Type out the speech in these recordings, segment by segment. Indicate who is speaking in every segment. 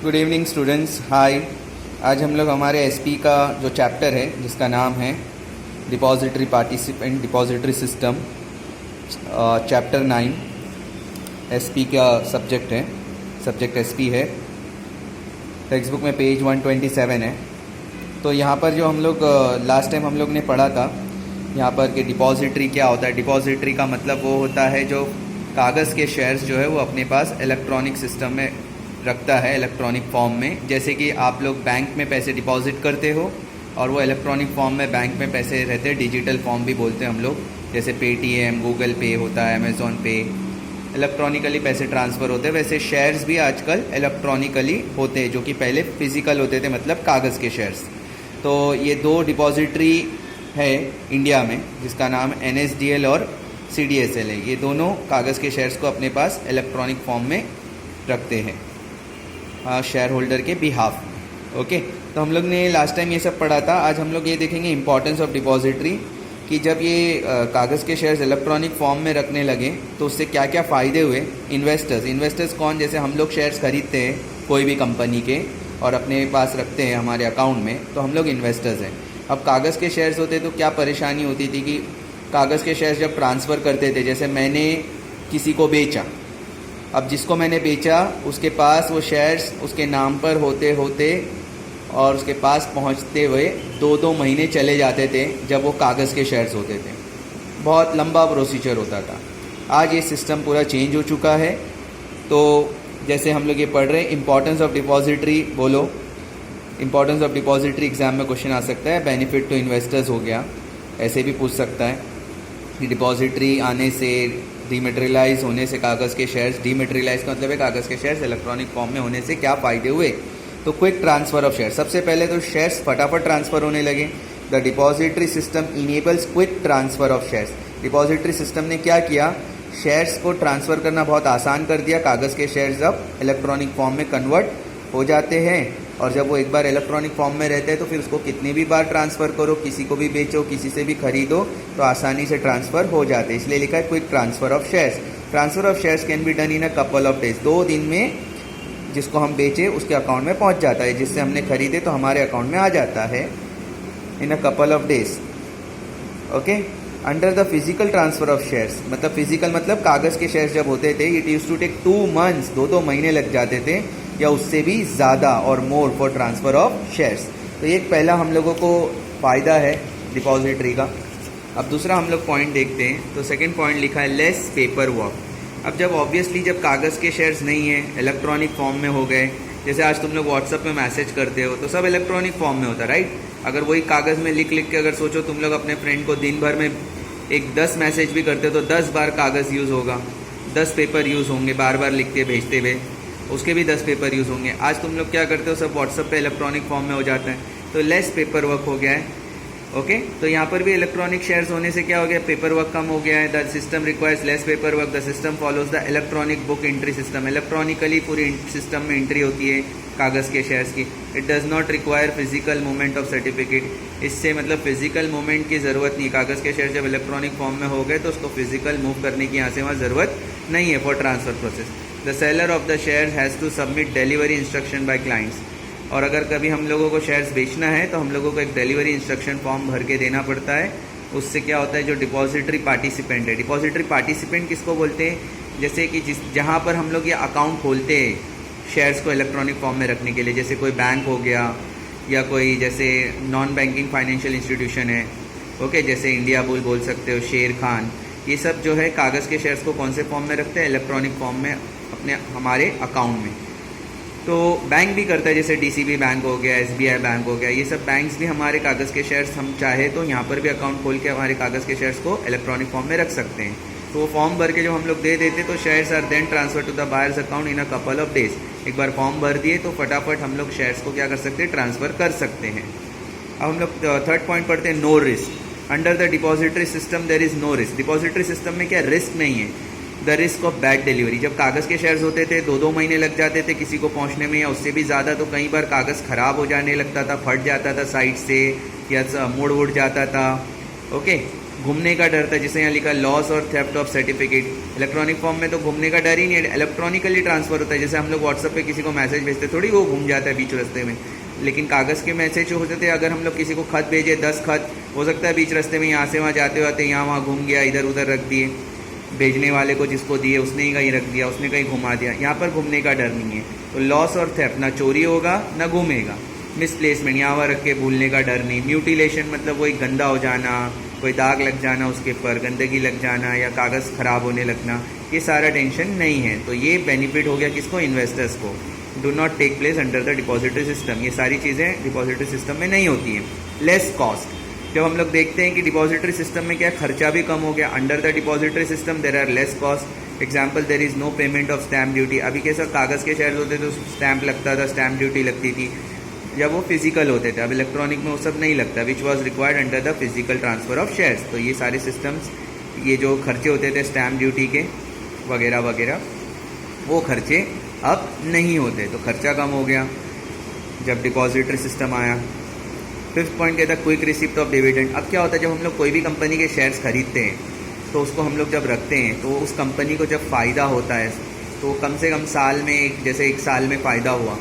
Speaker 1: Good evening students, हाय। आज हम लोग हमारे एसपी का जो चैप्टर है जिसका नाम है depository participant depository system, chapter 9 SP का सब्जेक्ट है, सब्जेक्ट एसपी है। टेक्स्ट बुक में पेज 127 है। तो यहाँ पर जो हम लोग लास्ट टाइम हम लोग ने पढ़ा था यहाँ पर कि डिपॉजिटरी क्या होता है। डिपॉजिटरी का मतलब वो होता है जो कागज़ के शेयर्स जो है वो अपने पास इलेक्ट्रॉनिक सिस्टम में रखता है, इलेक्ट्रॉनिक फॉर्म में। जैसे कि आप लोग बैंक में पैसे डिपॉजिट करते हो और वो इलेक्ट्रॉनिक फॉर्म में बैंक में पैसे रहते हैं, डिजिटल फॉर्म भी बोलते हैं हम लोग। जैसे पेटीएम, गूगल पे होता है, अमेज़ॉन पे, इलेक्ट्रॉनिकली पैसे ट्रांसफ़र होते हैं। वैसे शेयर्स भी आजकल इलेक्ट्रॉनिकली होते हैं, जो कि पहले फिजिकल होते थे, मतलब कागज़ के शेयर्स। तो ये दो डिपॉजिटरी है इंडिया में जिसका नाम NSDL और CDSL है। ये दोनों कागज़ के शेयर्स को अपने पास इलेक्ट्रॉनिक फॉर्म में रखते हैं शेयर होल्डर के बिहाफ में। ओके, तो हम लोग ने लास्ट टाइम ये सब पढ़ा था। आज हम लोग ये देखेंगे इंपॉर्टेंस ऑफ डिपॉजिटरी, कि जब ये कागज़ के शेयर्स इलेक्ट्रॉनिक फॉर्म में रखने लगे तो उससे क्या क्या फ़ायदे हुए। इन्वेस्टर्स कौन, जैसे हम लोग शेयर्स खरीदते हैं कोई भी कंपनी के और अपने पास रखते हैं हमारे अकाउंट में, तो हम लोग इन्वेस्टर्स हैं। अब कागज़ के शेयर्स होते तो क्या परेशानी होती थी कि कागज़ के शेयर्स जब ट्रांसफ़र करते थे, जैसे मैंने किसी को बेचा, अब जिसको मैंने बेचा उसके पास वो शेयर्स उसके नाम पर होते होते और उसके पास पहुंचते हुए 2-2 महीने चले जाते थे जब वो कागज़ के शेयर्स होते थे। बहुत लंबा प्रोसीजर होता था। आज ये सिस्टम पूरा चेंज हो चुका है। तो जैसे हम लोग ये पढ़ रहे हैं इंपॉर्टेंस ऑफ डिपॉजिटरी, बोलो इंपॉर्टेंस ऑफ डिपॉजिटरी एग्जाम में क्वेश्चन आ सकता है। बेनिफिट टू इन्वेस्टर्स हो गया, ऐसे भी पूछ सकता है कि डिपॉजिटरी आने से, डीमेटेरियलाइज होने से कागज़ के शेयर्स, डीमेटेरियलाइज का मतलब है कागज़ के शेयर्स इलेक्ट्रॉनिक फॉर्म में होने से क्या फ़ायदे हुए। तो क्विक ट्रांसफ़र ऑफ शेयर, सबसे पहले तो शेयर्स फटाफट ट्रांसफ़र होने लगे। The depository system enables quick transfer of shares. Depository system ने क्या किया, शेयर्स को ट्रांसफ़र करना बहुत आसान कर दिया। कागज़ के शेयर्स अब इलेक्ट्रॉनिक फॉर्म में कन्वर्ट हो जाते हैं और जब वो एक बार इलेक्ट्रॉनिक फॉर्म में रहते हैं तो फिर उसको कितने भी बार ट्रांसफ़र करो, किसी को भी बेचो, किसी से भी खरीदो, तो आसानी से ट्रांसफ़र हो जाते हैं। इसलिए लिखा है quick transfer of shares. Transfer of shares can be done in a couple of days. 2 दिन में जिसको हम बेचे उसके अकाउंट में पहुंच जाता है, जिससे हमने खरीदे तो हमारे अकाउंट में आ जाता है in a couple of days. Okay, under the physical transfer of shares, मतलब फिजिकल मतलब कागज़ के शेयर्स जब होते थे, it use to take 2 months, 2-2 महीने लग जाते थे या उससे भी ज़्यादा और more for transfer of shares. तो ये पहला हम लोगों को फ़ायदा है डिपॉजिटरी का। अब दूसरा हम लोग पॉइंट देखते हैं। तो सेकंड पॉइंट लिखा है लेस पेपर वर्क। अब जब ऑब्वियसली जब कागज़ के शेयर्स नहीं है, इलेक्ट्रॉनिक फॉर्म में हो गए, जैसे आज तुम लोग व्हाट्सअप में मैसेज करते हो तो सब इलेक्ट्रॉनिक फॉर्म में होता है, राइट। अगर वही कागज़ में लिख के अगर सोचो तुम लोग अपने फ्रेंड को दिन भर में 10 मैसेज भी करते हो तो 10 बार कागज़ यूज़ होगा, 10 पेपर यूज़ होंगे, बार बार लिखते भेजते हुए, उसके भी 10 पेपर यूज़ होंगे। आज तुम लोग क्या करते हो, सब व्हाट्सअप पे इलेक्ट्रॉनिक फॉर्म में हो जाता है, तो लेस पेपर वर्क हो गया है। ओके, तो यहाँ पर भी इलेक्ट्रॉनिक शेयर्स होने से क्या हो गया, पेपर वर्क कम हो गया है। The system requires less paper work. The system follows the electronic book entry system. Electronically पूरी सिस्टम में एंट्री होती है कागज़ के शेयर्स की। It does not require physical movement of certificate. इससे मतलब फिजिकल मूवमेंट की ज़रूरत नहीं। कागज़ के शेयर जब इलेक्ट्रॉनिक फॉर्म में हो गए तो उसको फिजिकल मूव करने की यहाँ से वहाँ ज़रूरत नहीं है for transfer process. The seller of the share has to submit delivery instruction by clients. और अगर कभी हम लोगों को शेयर्स बेचना है तो हम लोगों को एक डिलीवरी इंस्ट्रक्शन फॉर्म भर के देना पड़ता है। उससे क्या होता है, जो डिपॉजिटरी पार्टिसिपेंट है, डिपॉजिटरी पार्टिसिपेंट किसको बोलते हैं, जैसे कि जहाँ पर हम लोग ये अकाउंट खोलते हैं शेयर्स को इलेक्ट्रॉनिक फॉर्म में रखने के लिए, जैसे कोई बैंक हो गया या कोई जैसे नॉन बैंकिंग फाइनेंशियल इंस्टीट्यूशन है, ओके, जैसे इंडिया बुल बोल सकते हो, शेर खान, ये सब जो है कागज़ के शेयर्स को कौन से फॉर्म में रखते हैं, इलेक्ट्रॉनिक फॉर्म में अपने हमारे अकाउंट में। तो बैंक भी करता है, जैसे DCB बैंक हो गया, SBI बैंक हो गया, ये सब बैंक्स भी हमारे कागज़ के शेयर्स हम चाहे तो यहाँ पर भी अकाउंट खोल के हमारे कागज़ के शेयर्स को इलेक्ट्रॉनिक फॉर्म में रख सकते हैं। तो वो फॉर्म भर के जो हम लोग दे देते तो shares are then transfer to the buyers account in a couple of days. एक बार फॉर्म भर दिए तो फटाफट हम लोग शेयर्स को क्या कर सकते हैं, ट्रांसफ़र कर सकते हैं। अब हम लोग थर्ड पॉइंट पढ़ते हैं, no risk. Under the depository system there is no risk. Depository system में क्या रिस्क नहीं है। The risk of bad delivery. जब कागज़ के शेयर्स होते थे 2-2 महीने लग जाते थे किसी को पहुंचने में या उससे भी ज़्यादा, तो कई बार कागज़ ख़राब हो जाने लगता था, फट जाता था साइड से या मुड़ उड़ जाता था। ओके, घूमने का डर था, जिसे यहाँ लिखा लॉस और theft of certificate. Electronic form में तो घूमने का डर ही नहीं है, इलेक्ट्रॉनिकली ट्रांसफ़र होता है। जैसे हम लोग व्हाट्सअप पे किसी को मैसेज भेजते थोड़ी वो घूम जाता है बीच रास्ते में, लेकिन कागज़ के मैसेज होते थे, अगर हम लोग किसी को खत भेजे 10 खत, हो सकता है बीच रास्ते में यहाँ से वहाँ जाते आते यहाँ वहाँ घूम गया, इधर उधर रख दिए, भेजने वाले को जिसको दिए उसने ही कहीं रख दिया, उसने कहीं घुमा दिया। यहाँ पर घूमने का डर नहीं है। तो लॉस और थेफ्ट, ना चोरी होगा ना घूमेगा। मिसप्लेसमेंट, यहाँ वहाँ रख के भूलने का डर नहीं। म्यूटिलेशन मतलब वही गंदा हो जाना, कोई दाग लग जाना उसके ऊपर, गंदगी लग जाना या कागज़ ख़राब होने लगना, ये सारा टेंशन नहीं है। तो ये बेनिफिट हो गया किसको? इन्वेस्टर्स को। Do not take place under the depository system, ये सारी चीज़ें डिपॉजिटरी सिस्टम में नहीं होती हैं। लेस कॉस्ट, जब हम लोग देखते हैं कि डिपॉजिटरी सिस्टम में क्या खर्चा भी कम हो गया। Under the depository system there are less cost. Example, there is no payment of stamp duty. अभी कैसा कागज़ के शेयर्स होते थे तो स्टैम्प लगता था, स्टैम्प ड्यूटी लगती थी जब वो फिजिकल होते थे। अब इलेक्ट्रॉनिक में वो सब नहीं लगता, which was required under the physical transfer of shares. तो ये सारे सिस्टम्स, ये जो खर्चे होते थे स्टैम्प ड्यूटी के वगैरह वगैरह, वो खर्चे अब नहीं होते, तो खर्चा कम हो गया जब डिपॉजिटरी सिस्टम आया। फिफ्थ पॉइंट कहता है क्विक रिसिप्ट ऑफ डिविडेंड। अब क्या होता है, जब हम लोग कोई भी कंपनी के शेयर्स खरीदते हैं तो उसको हम लोग जब रखते हैं तो उस कंपनी को जब फ़ायदा होता है तो कम से कम साल में जैसे एक साल में फ़ायदा हुआ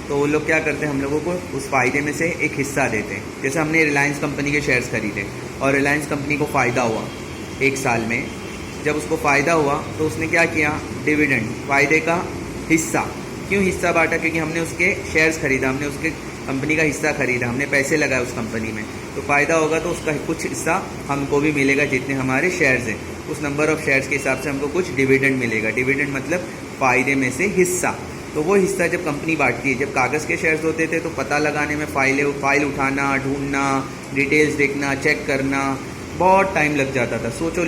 Speaker 1: तो वो लोग क्या करते हैं, हम लोगों को उस फ़ायदे में से एक हिस्सा देते हैं। जैसे हमने रिलायंस कंपनी के शेयर्स खरीदे और रिलायंस कंपनी को फ़ायदा हुआ एक साल में, जब उसको फ़ायदा हुआ तो उसने क्या किया, डिविडेंड, फ़ायदे का हिस्सा। क्यों हिस्सा बांटा? क्योंकि हमने उसके शेयर्स खरीदा, हमने उसके कंपनी का हिस्सा खरीदा, हमने पैसे लगाए उस कंपनी में, तो फ़ायदा होगा तो उसका कुछ हिस्सा हमको भी मिलेगा, जितने हमारे शेयर्स हैं उस नंबर ऑफ़ शेयर्स के हिसाब से हमको कुछ डिविडेंड मिलेगा। डिविडेंड मतलब फ़ायदे में से हिस्सा। तो वो हिस्सा जब कंपनी बांटती है, जब कागज़ के शेयर्स होते थे तो पता लगाने में फाइल उठाना, ढूंढना, डिटेल्स देखना, चेक करना, बहुत टाइम लग जाता था। सोचो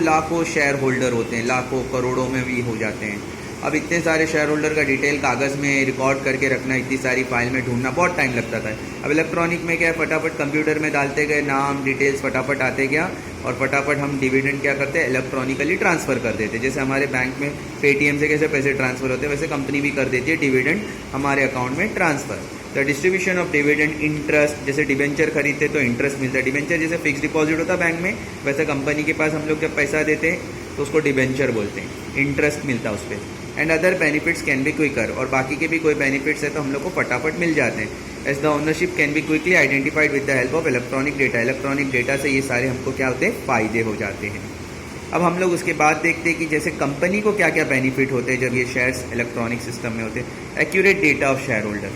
Speaker 1: लाखों शेयर होल्डर होते हैं, लाखों करोड़ों में भी हो जाते हैं। अब इतने सारे शेयर होल्डर का डिटेल कागज़ में रिकॉर्ड करके रखना, इतनी सारी फाइल में ढूंढना, बहुत टाइम लगता था। अब इलेक्ट्रॉनिक में क्या है, फटाफट कंप्यूटर में डालते गए, नाम डिटेल्स फटाफट आते गया और फटाफट हम डिविडेंड क्या करते हैं, इलेक्ट्रॉनिकली ट्रांसफ़र कर देते। जैसे हमारे बैंक में पेटीएम से कैसे पैसे ट्रांसफ़र होते हैं, वैसे कंपनी भी कर देती है डिविडेंड हमारे अकाउंट में transfer. The distribution of dividend, interest, जैसे डिबेंचर खरीदते तो इंटरेस्ट मिलता है। डिबेंचर जैसे फिक्स डिपॉजिट होता है बैंक में, वैसे कंपनी के पास हम लोग जब पैसा देते हैं तो उसको डिबेंचर बोलते हैं, इंटरेस्ट मिलता है उस पर। And other benefits can be quicker, और बाकी के भी कोई बेनिफिट्स है तो हम लोग को फटाफट मिल जाते हैं। As the ownership can be quickly identified with the help of electronic data. Electronic data से ये सारे हमको क्या होते हैं, फ़ायदे हो जाते हैं। अब हम लोग उसके बाद देखते हैं कि जैसे कंपनी को क्या क्या बेनिफिट होते हैं जब ये शेयर्स इलेक्ट्रॉनिक सिस्टम में होते हैं। Accurate data of share holder,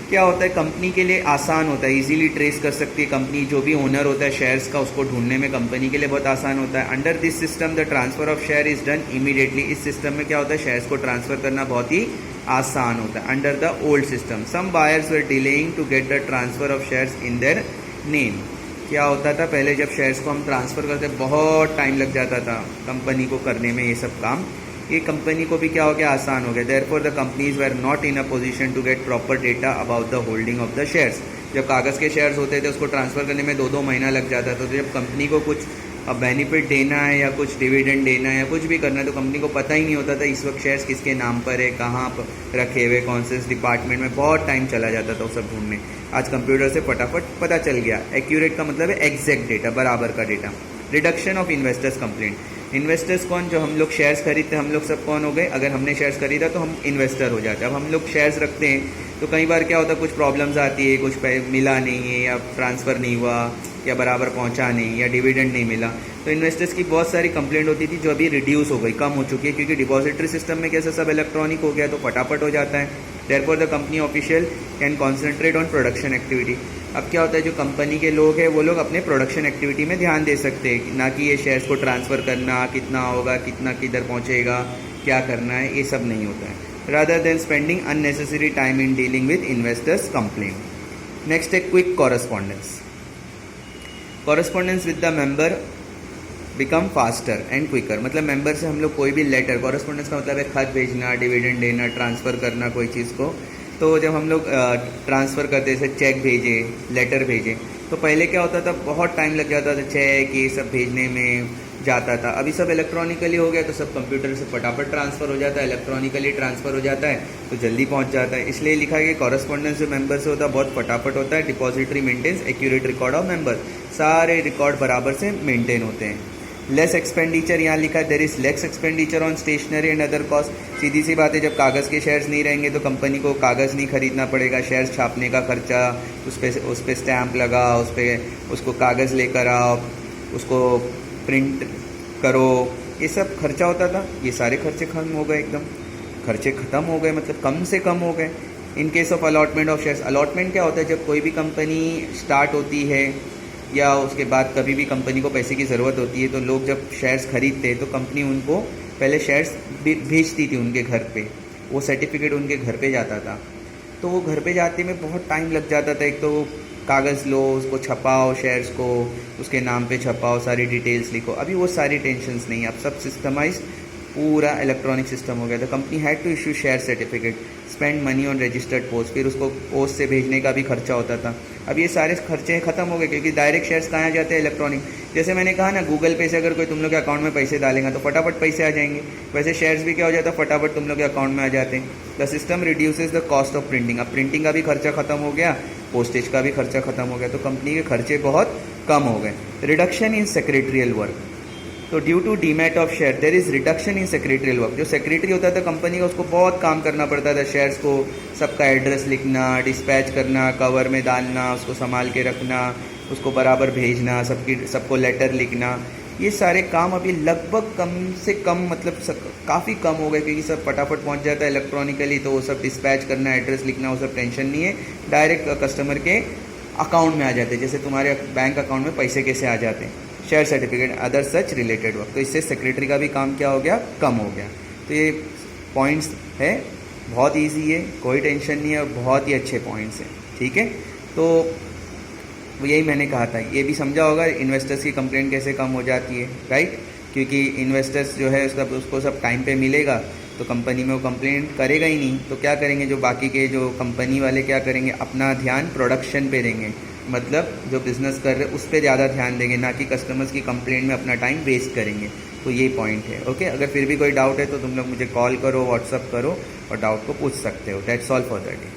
Speaker 1: क्या होता है, कंपनी के लिए आसान होता है, इजीली ट्रेस कर सकती है कंपनी, जो भी ओनर होता है शेयर्स का उसको ढूंढने में कंपनी के लिए बहुत आसान होता है। Under this system the transfer of share is done immediately. इस सिस्टम में क्या होता है, शेयर्स को ट्रांसफ़र करना बहुत ही आसान होता है। Under the old system some buyers were delaying to get the transfer of shares in their name. क्या होता था, पहले जब शेयर्स को हम ट्रांसफ़र करते बहुत टाइम लग जाता था कंपनी को करने में ये सब काम। ये कंपनी को भी क्या हो गया, आसान हो गया। Therefore the companies were not in a position to get proper data about the holding of the shares. जब कागज़ के शेयर्स होते थे उसको ट्रांसफ़र करने में 2-2 महीना लग जाता था। तो जब कंपनी को कुछ बेनिफिट देना है या कुछ डिविडेंड देना है या कुछ भी करना है तो कंपनी को पता ही नहीं होता था इस वक्त शेयर्स किसके नाम पर है, कहाँ पर रखे हुए, कौन से डिपार्टमेंट में, बहुत टाइम चला जाता था वो सब ढूंढने। आज कंप्यूटर से फटाफट पता चल गया। एक्यूरेट का मतलब है एग्जैक्ट डेटा, बराबर का data. Reduction of investors complaint, investors कौन, जो हम लोग शेयर्स खरीदते हैं, हम लोग सब कौन हो गए, अगर हमने शेयर्स खरीदा तो हम इन्वेस्टर हो जाते हैं। अब हम लोग शेयर्स रखते हैं तो कई बार क्या होता है, कुछ प्रॉब्लम्स आती है, कुछ मिला नहीं है या ट्रांसफ़र नहीं हुआ या बराबर पहुंचा नहीं या डिविडेंड नहीं मिला, तो इन्वेस्टर्स की बहुत सारी कंप्लेंट होती थी जो अभी रिड्यूस हो गई, कम हो चुकी है, क्योंकि डिपॉजिटरी सिस्टम में कैसे सब इलेक्ट्रॉनिक हो गया तो फटाफट हो जाता है। Therefore the company official can concentrate on production activity. अब क्या होता है, जो कंपनी के लोग हैं वो लोग अपने प्रोडक्शन एक्टिविटी में ध्यान दे सकते हैं, ना कि ये शेयर्स को ट्रांसफ़र करना, कितना होगा, कितना किधर पहुंचेगा, क्या करना है, ये सब नहीं होता है। Rather than spending unnecessary time in dealing with investors complaint. Next है quick correspondence. Correspondence with the member become faster and quicker. मतलब मेंबर से हम लोग कोई भी लेटर, कॉरेस्पॉन्डेंस का मतलब है खत भेजना, डिविडेंड देना, ट्रांसफ़र करना कोई चीज़ को। तो जब हम लोग ट्रांसफ़र करते, जैसे चेक भेजे, लेटर भेजे, तो पहले क्या होता था, बहुत टाइम लग जाता था चेक ये सब भेजने में जाता था। अभी सब इलेक्ट्रॉनिकली हो गया तो सब कंप्यूटर से फटाफट ट्रांसफ़र हो जाता है, इलेक्ट्रॉनिकली ट्रांसफ़र हो जाता है तो जल्दी पहुंच जाता है। इसलिए लिखा है कि कॉरेस्पॉन्डेंस जो मेंबर से होता है बहुत फटाफट होता है। Depository maintains accurate record of member, सारे रिकॉर्ड बराबर से मेंटेन होते हैं। लेस एक्सपेंडिचर यहाँ लिखा है, there is less expenditure on stationery and other cost. सीधी सी बात है, जब कागज़ के शेयर्स नहीं रहेंगे तो कंपनी को कागज़ नहीं खरीदना पड़ेगा, शेयर्स छापने का खर्चा, उस पर स्टैम्प लगा, उसको कागज़ लेकर आओ, उसको प्रिंट करो, ये सब खर्चा होता था, ये सारे खर्चे खत्म हो गए, एकदम खर्चे ख़त्म हो गए, मतलब कम से कम हो गए। In case of allotment of shares, allotment क्या होता है, जब कोई भी कंपनी स्टार्ट होती है या उसके बाद कभी भी कंपनी को पैसे की ज़रूरत होती है तो लोग जब शेयर्स खरीदते हैं तो कंपनी उनको पहले शेयर्स भेजती थी उनके घर पे, वो सर्टिफिकेट उनके घर पे जाता था। तो वो घर पे जाते में बहुत टाइम लग जाता था, एक तो कागज़ लो, उसको छपाओ, शेयर्स को उसके नाम पे छपाओ, सारी डिटेल्स लिखो। अभी वो सारी टेंशन्स नहीं, अब सब सिस्टमाइज पूरा इलेक्ट्रॉनिक सिस्टम हो गया। The company had to issue share certificate, spend money on registered post, फिर उसको पोस्ट से भेजने का भी खर्चा होता था। अब ये सारे खर्चे ख़त्म हो गए क्योंकि डायरेक्ट शेयर्स कहाँ जाते हैं, इलेक्ट्रॉनिक। जैसे मैंने कहा ना, गूगल पे से अगर कोई तुम लोग के अकाउंट में पैसे डालेगा तो फटाफट पैसे आ जाएंगे, वैसे शेयर्स भी क्या हो जाता है, फटाफट तुम लोग के अकाउंट में आ जाते हैं। The system reduces the cost of printing, अब प्रिंटिंग का भी खर्चा खत्म हो गया, पोस्टेज का भी खर्चा खत्म हो गया, तो कंपनी के खर्चे बहुत कम हो गए। रिडक्शन इन सेक्रेटरियल वर्क, तो due to demat of share there is reduction in secretarial work. जो सेक्रेटरी होता था कंपनी का, उसको बहुत काम करना पड़ता था, शेयर्स को सबका एड्रेस लिखना, डिस्पैच करना, कवर में डालना, उसको संभाल के रखना, उसको बराबर भेजना, सबको लेटर लिखना, ये सारे काम अभी लगभग कम से कम, मतलब काफ़ी कम हो गए क्योंकि सब फटाफट पहुंच जाता है इलेक्ट्रॉनिकली। तो वो सब डिस्पैच करना, एड्रेस लिखना, वो सब टेंशन नहीं है, डायरेक्ट कस्टमर के अकाउंट में आ जाते हैं, जैसे तुम्हारे बैंक अकाउंट में पैसे कैसे आ जाते हैं, share certificate, other such related work. तो इससे सेक्रेटरी का भी काम क्या हो गया, कम हो गया। तो ये पॉइंट्स है, बहुत इजी है, कोई टेंशन नहीं है, और बहुत ही अच्छे पॉइंट्स हैं, ठीक है। तो यही मैंने कहा था, ये भी समझा होगा इन्वेस्टर्स की कंप्लेंट कैसे कम हो जाती है, राइट। क्योंकि इन्वेस्टर्स जो है उसको सब टाइम पे मिलेगा तो कंपनी में वो कंप्लेंट करेगा ही नहीं, तो क्या करेंगे, जो बाकी के जो कंपनी वाले क्या करेंगे, अपना ध्यान प्रोडक्शन पे देंगे, मतलब जो बिज़नेस कर रहे हैं उस पर ज़्यादा ध्यान देंगे, ना कि कस्टमर्स की कंप्लेंट में अपना टाइम वेस्ट करेंगे। तो ये पॉइंट है, ओके। अगर फिर भी कोई डाउट है तो तुम लोग मुझे कॉल करो, व्हाट्सअप करो और डाउट को पूछ सकते हो। That's all for the day.